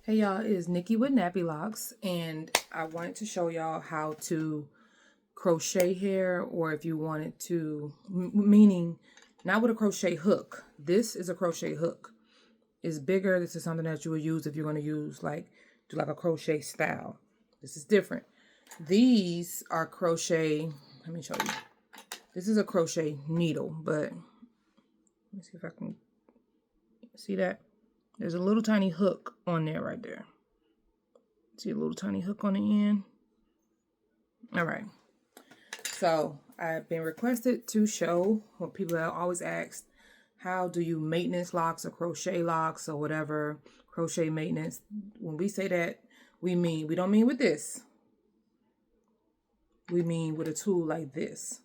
Hey y'all, it is Nikki with Nappy Locks, and I wanted to show y'all how to crochet hair, or if you wanted to, meaning not with a crochet hook. This is a crochet hook. It's bigger. This is something that you would use if you're going to use do like a crochet style. This is different. These are crochet. Let me show you. This is a crochet needle, but let me see if I can see that. There's a little tiny hook on there right there. See a little tiny hook on the end? All right. So I've been requested to show what people have always asked. How do you maintenance locks or crochet locks or whatever, crochet maintenance? When we say that, we don't mean with this. We mean with a tool like this.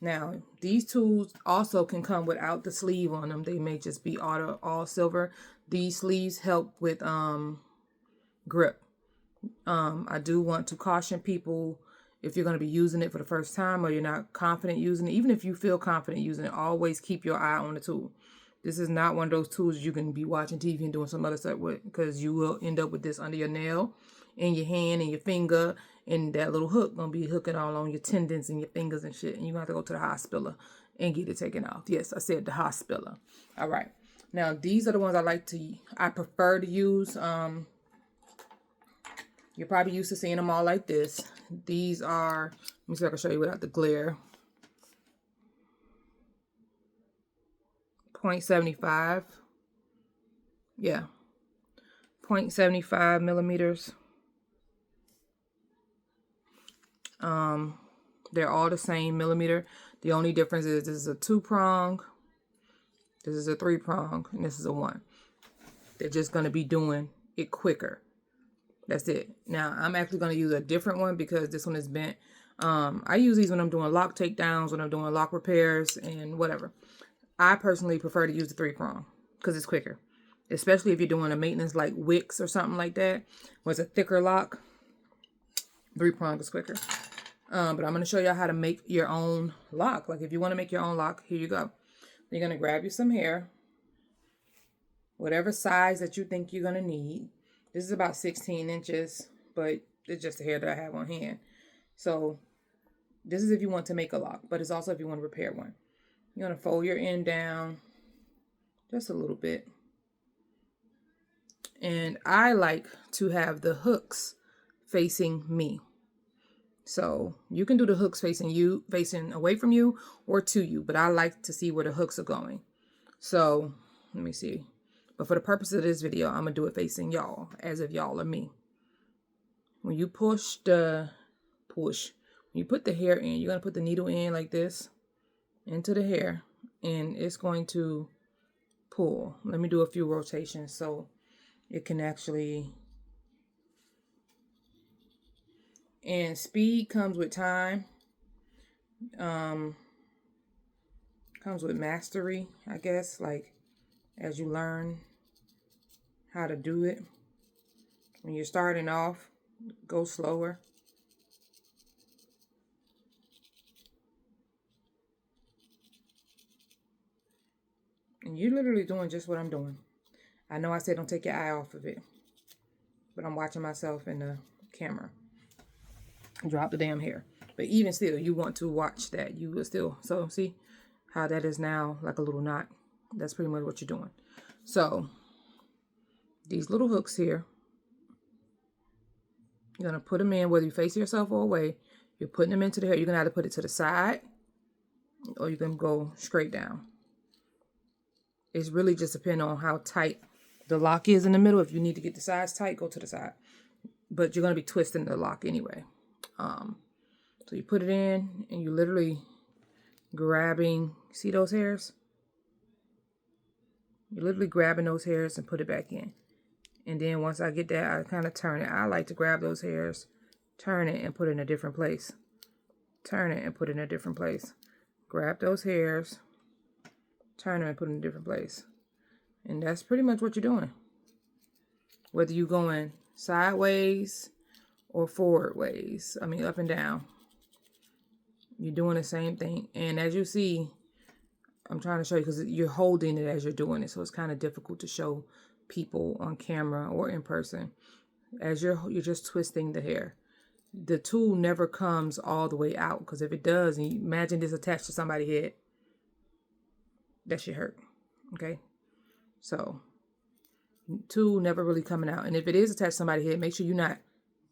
Now, these tools also can come without the sleeve on them. They may just be all silver. These sleeves help with grip. I do want to caution people, if you're going to be using it for the first time or you're not confident using it, even if you feel confident using it, always keep your eye on the tool. This is not one of those tools you can be watching TV and doing some other stuff with, because you will end up with this under your nail, in your hand, and your finger, and that little hook going to be hooking all on your tendons and your fingers and shit, and you're going to have to go to the hospital and get it taken off. Yes, I said the hospital. All right. Now, these are the ones I prefer to use. You're probably used to seeing them all like this. These are, let me see if I can show you without the glare. 0.75. Yeah. 0.75 millimeters. They're all the same millimeter. The only difference is this is a 2-prong. This is a 3-prong. And this is a 1. They're just going to be doing it quicker. That's it. Now, I'm actually going to use a different one because this one is bent. I use these when I'm doing lock takedowns, when I'm doing lock repairs, and whatever. I personally prefer to use the 3-prong because it's quicker. Especially if you're doing a maintenance like wicks or something like that, where it's a thicker lock. 3-prong is quicker. But I'm going to show you how to make your own lock. Like if you want to make your own lock, here you go. You're going to grab you some hair. Whatever size that you think you're going to need. This is about 16 inches, but it's just the hair that I have on hand. So this is if you want to make a lock, but it's also if you want to repair one. You're going to fold your end down just a little bit. And I like to have the hooks facing me. So you can do the hooks facing away from you or to you, but I like to see where the hooks are going. So let me see. But for the purpose of this video, I'm going to do it facing y'all, as if y'all are me. When you when you put the hair in, you're going to put the needle in like this, into the hair, and it's going to pull. Let me do a few rotations so it can actually, and speed comes with time, comes with mastery, I guess, like as you learn how to do it. When you're starting off, go slower. And you're literally doing just what I'm doing. I know I said don't take your eye off of it, but I'm watching myself in the camera. Drop the damn hair. But even still, you want to watch that. You will still, so see how that is now like a little knot. That's pretty much what you're doing. So these little hooks here, you're going to put them in, whether you face yourself or away. You're putting them into the hair. You're going to have to put it to the side, or you can go straight down. It's really just depending on how tight the lock is in the middle. If you need to get the sides tight, go to the side. But you're going to be twisting the lock anyway. So you put it in, and you literally grabbing, see those hairs? You're literally grabbing those hairs and put it back in. And then once I get that, I kind of turn it. I like to grab those hairs, turn it, and put it in a different place. Turn it and put it in a different place. Grab those hairs, turn them and put it in a different place. And that's pretty much what you're doing. Whether you're going sideways or forward ways, I mean up and down, you're doing the same thing. And as you see, I'm trying to show you because you're holding it as you're doing it, so it's kind of difficult to show people on camera or in person. As you're just twisting the hair, the tool never comes all the way out, because if it does, and you imagine this attached to somebody's head, that should hurt. Okay, so tool never really coming out. And if it is attached to somebody's head, make sure you're not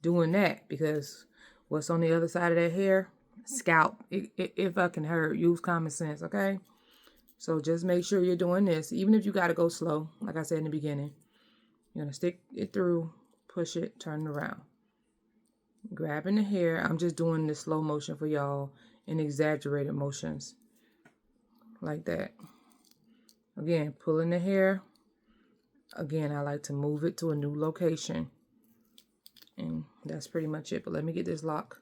doing that, because what's on the other side of that hair, scalp, it fucking hurt. Use common sense. Okay, so just make sure you're doing this, even if you got to go slow. Like I said in the beginning, you're gonna stick it through, push it, turn it around, grabbing the hair. I'm just doing the slow motion for y'all and exaggerated motions like that. Again, pulling the hair. Again, I like to move it to a new location. And that's pretty much it. But let me get this lock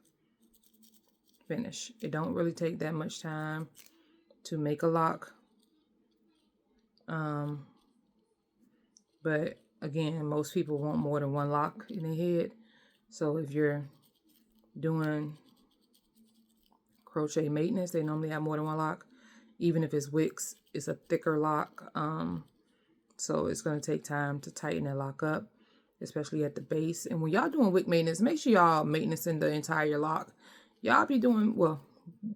finished. It don't really take that much time to make a lock. But again, most people want more than one lock in their head. So if you're doing crochet maintenance, they normally have more than one lock. Even if it's wicks, it's a thicker lock. So it's going to take time to tighten that lock up, especially at the base. And when y'all doing wick maintenance, make sure y'all maintenancing the entire lock. Y'all be doing, well,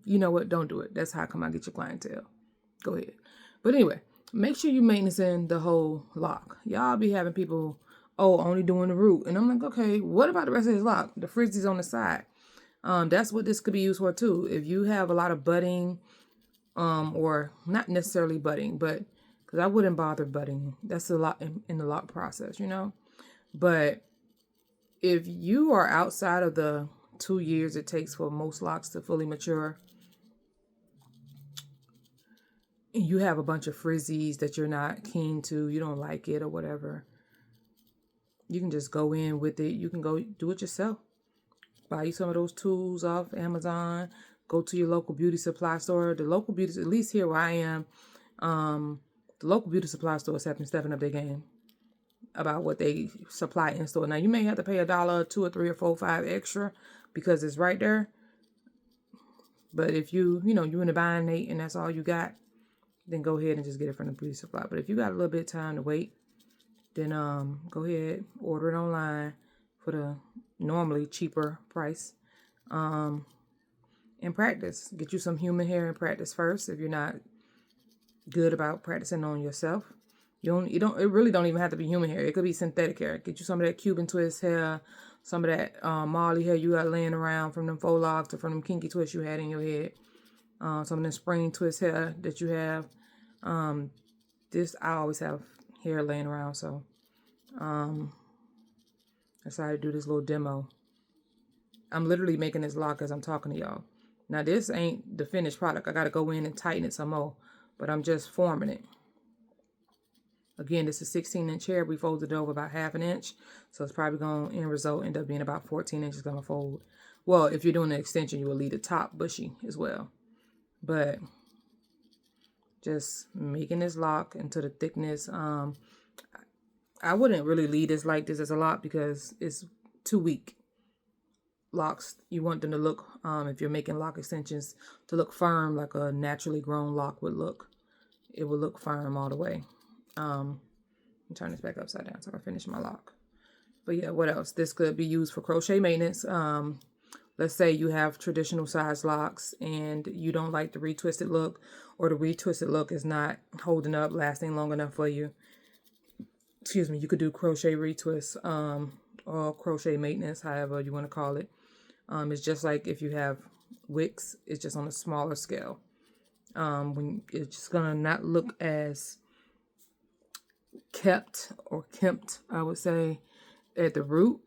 you know what? Don't do it. That's how come I get your clientele. Go ahead. But anyway, make sure you maintenancing the whole lock. Y'all be having people, oh, only doing the root. And I'm like, okay, what about the rest of this lock? The frizzies on the side. That's what this could be used for too. If you have a lot of budding, or not necessarily budding, but because I wouldn't bother budding. That's a lot in the lock process, you know. But if you are outside of the 2 years it takes for most locks to fully mature, and you have a bunch of frizzies that you're not keen to, you don't like it or whatever, you can just go in with it. You can go do it yourself. Buy you some of those tools off Amazon. Go to your local beauty supply store. The local beauty, at least here where I am, the local beauty supply stores have been stepping up their game about what they supply in store. Now, you may have to pay $1, $2 or $3 or $4, $5 extra because it's right there. But if you in the buying Nate and that's all you got, then go ahead and just get it from the beauty supply. But if you got a little bit of time to wait, then go ahead, order it online for the normally cheaper price. And practice. Get you some human hair and practice first if you're not good about practicing on yourself. It really don't even have to be human hair. It could be synthetic hair. Get you some of that Cuban twist hair, some of that Marley hair you got laying around from them faux locks or from them kinky twists you had in your head. Some of the spring twist hair that you have. I always have hair laying around, so I decided to do this little demo. I'm literally making this lock as I'm talking to y'all. Now, this ain't the finished product. I got to go in and tighten it some more, but I'm just forming it. Again, this is 16-inch hair. We folded it over about ½ an inch, so it's probably going to end up being about 14 inches going to fold. Well, if you're doing an extension, you will leave the top bushy as well. But just making this lock into the thickness. I wouldn't really leave this like this as a lock because it's too weak. Locks, you want them to look, if you're making lock extensions, to look firm like a naturally grown lock would look. It will look firm all the way. Let me turn this back upside down so I can finish my lock. But yeah, what else? This could be used for crochet maintenance. Let's say you have traditional size locks and you don't like the retwisted look, or the retwisted look is not holding up, lasting long enough for you. Excuse me, you could do crochet retwist, or crochet maintenance, however you want to call it. It's just like if you have wicks, it's just on a smaller scale. When it's just gonna not look as kept or kempt, I would say, at the root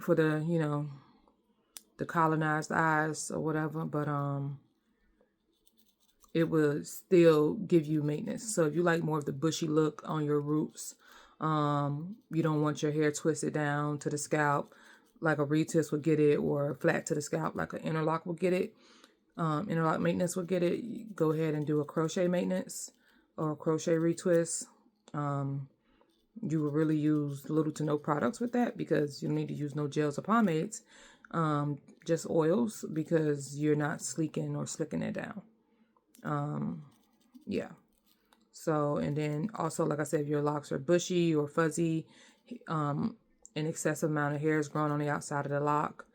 for the, the colonized eyes or whatever, but it will still give you maintenance. So if you like more of the bushy look on your roots, you don't want your hair twisted down to the scalp like a retwist would get it, or flat to the scalp like an interlock will get it, interlock maintenance will get it, go ahead and do a crochet maintenance or a crochet retwist. You will really use little to no products with that because you don't need to use no gels or pomades, just oils, because you're not sleeking or slicking it down. Yeah. So, and then also, like I said, if your locks are bushy or fuzzy, an excessive amount of hair is growing on the outside of the lock,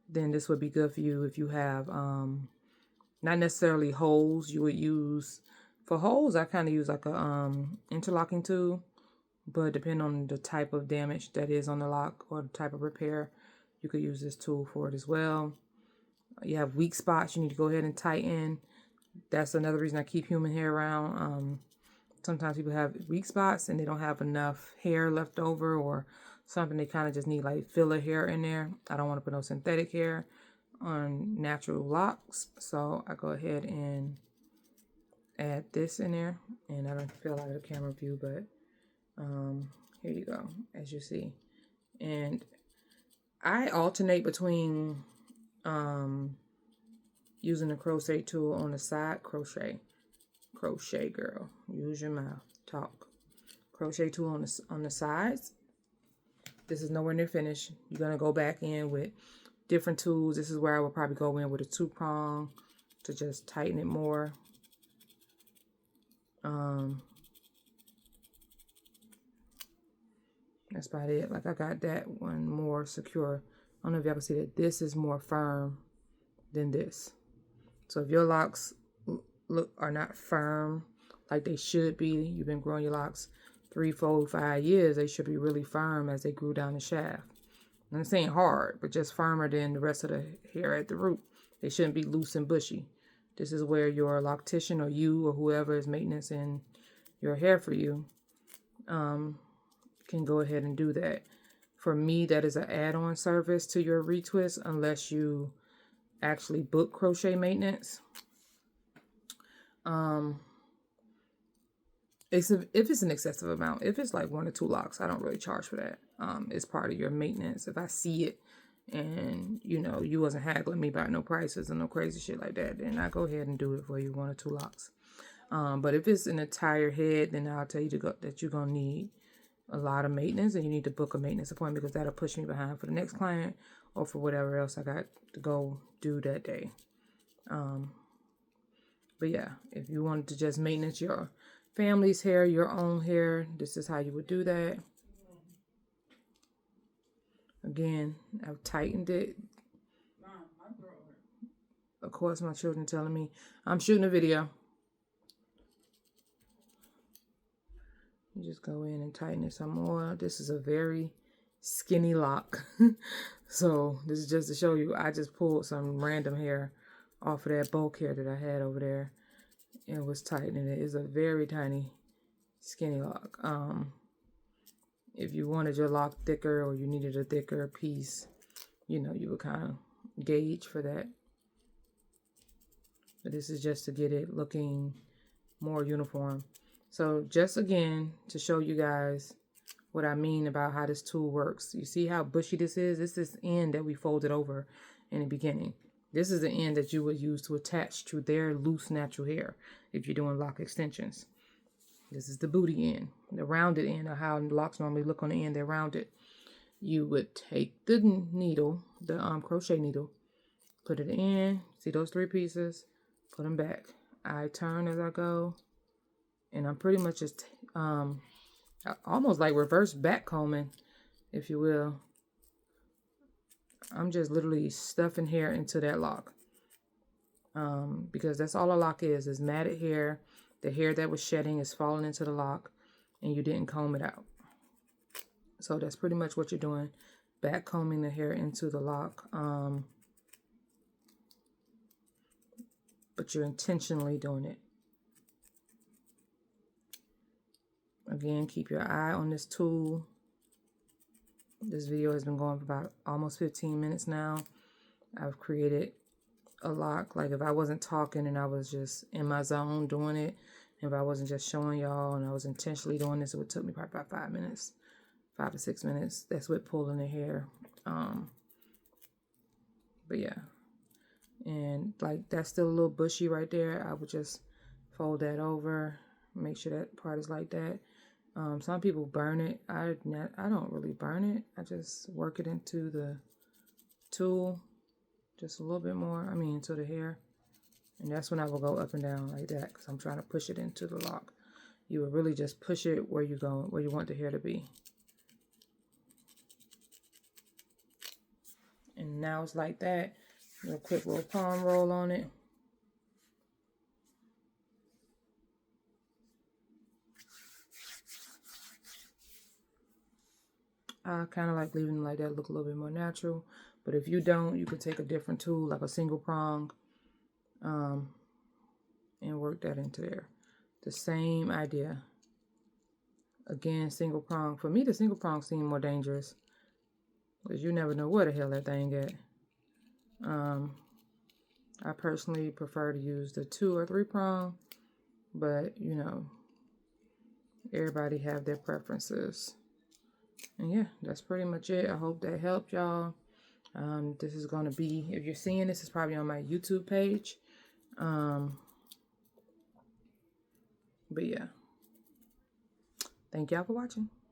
then this would be good for you. If you have not necessarily holes, you would use, for holes, I kind of use like a interlocking tool, but depending on the type of damage that is on the lock or the type of repair, you could use this tool for it as well. You have weak spots, you need to go ahead and tighten. That's another reason I keep human hair around. Sometimes people have weak spots and they don't have enough hair left over or something. They kind of just need like filler hair in there. I don't want to put no synthetic hair on natural locks. So I go ahead and add this in there. And I don't feel out of the camera view, but here you go, as you see. And I alternate between using the crochet tool on the side. Crochet, girl, use your mouth, talk. Crochet tool on the sides. This is nowhere near finished. You're gonna go back in with different tools. This is where I would probably go in with a 2-prong to just tighten it more. That's about it. Like I got that one more secure. I don't know if y'all can see that this is more firm than this. So if your locks are not firm like they should be, you've been growing your locks 3, 4, 5 years, they should be really firm as they grew down the shaft. I'm saying hard, but just firmer than the rest of the hair at the root. They shouldn't be loose and bushy. This is where your loctician or you or whoever is maintaining your hair for you can go ahead and do that. For me, that is an add-on service to your retwist unless you actually book crochet maintenance. If it's an excessive amount, if it's like 1 or 2 locks, I don't really charge for that. It's part of your maintenance. If I see it and you know you wasn't haggling me about no prices and no crazy shit like that, then I go ahead and do it for you, 1 or 2 locks. But if it's an entire head, then I'll tell you that you're gonna need a lot of maintenance and you need to book a maintenance appointment because that'll push me behind for the next client or for whatever else I got to go do that day. But yeah, if you wanted to just maintenance your family's hair, your own hair, this is how you would do that. Again, I've tightened it. Of course, my children telling me I'm shooting a video. You just go in and tighten it some more. This is a very skinny lock. So this is just to show you, I just pulled some random hair off of that bulk hair that I had over there and was tightening it. It's a very tiny skinny lock. If you wanted your lock thicker or you needed a thicker piece, you know, you would kind of gauge for that. But this is just to get it looking more uniform. So just again, to show you guys what I mean about how this tool works. You see how bushy this is? This is the end that we folded over in the beginning. This is the end that you would use to attach to their loose natural hair if you're doing lock extensions. This is the booty end, the rounded end, or how locks normally look on the end, they're rounded. You would take the needle, the crochet needle, put it in, see those 3 pieces, put them back. I turn as I go, and I'm pretty much just almost like reverse back combing, if you will. I'm just literally stuffing hair into that lock. Because that's all a lock is matted hair. The hair that was shedding is falling into the lock and you didn't comb it out. So that's pretty much what you're doing. Back combing the hair into the lock. But you're intentionally doing it. Again, keep your eye on this tool. This video has been going for about almost 15 minutes now. I've created a lock. Like if I wasn't talking and I was just in my zone doing it, if I wasn't just showing y'all and I was intentionally doing this, it would take me probably about 5 minutes, 5 to 6 minutes. That's with pulling the hair. But yeah, and like that's still a little bushy right there. I would just fold that over, make sure that part is like that. Some people burn it. I don't really burn it. I just work it into the tool just a little bit more. I mean, into the hair. And that's when I will go up and down like that because I'm trying to push it into the lock. you would really just push it where you want the hair to be. And now it's like that. Do a quick little palm roll on it. I kind of like leaving it like that, look a little bit more natural. But if you don't, you could take a different tool, like a single prong, and work that into there. The same idea. Again, single prong. For me, the single prong seemed more dangerous, because you never know where the hell that thing at. I personally prefer to use the 2 or 3 prong, but you know, everybody have their preferences. And yeah, that's pretty much it. I hope that helped y'all. This is going to be, if you're seeing this, it's probably on my YouTube page. But yeah, thank y'all for watching.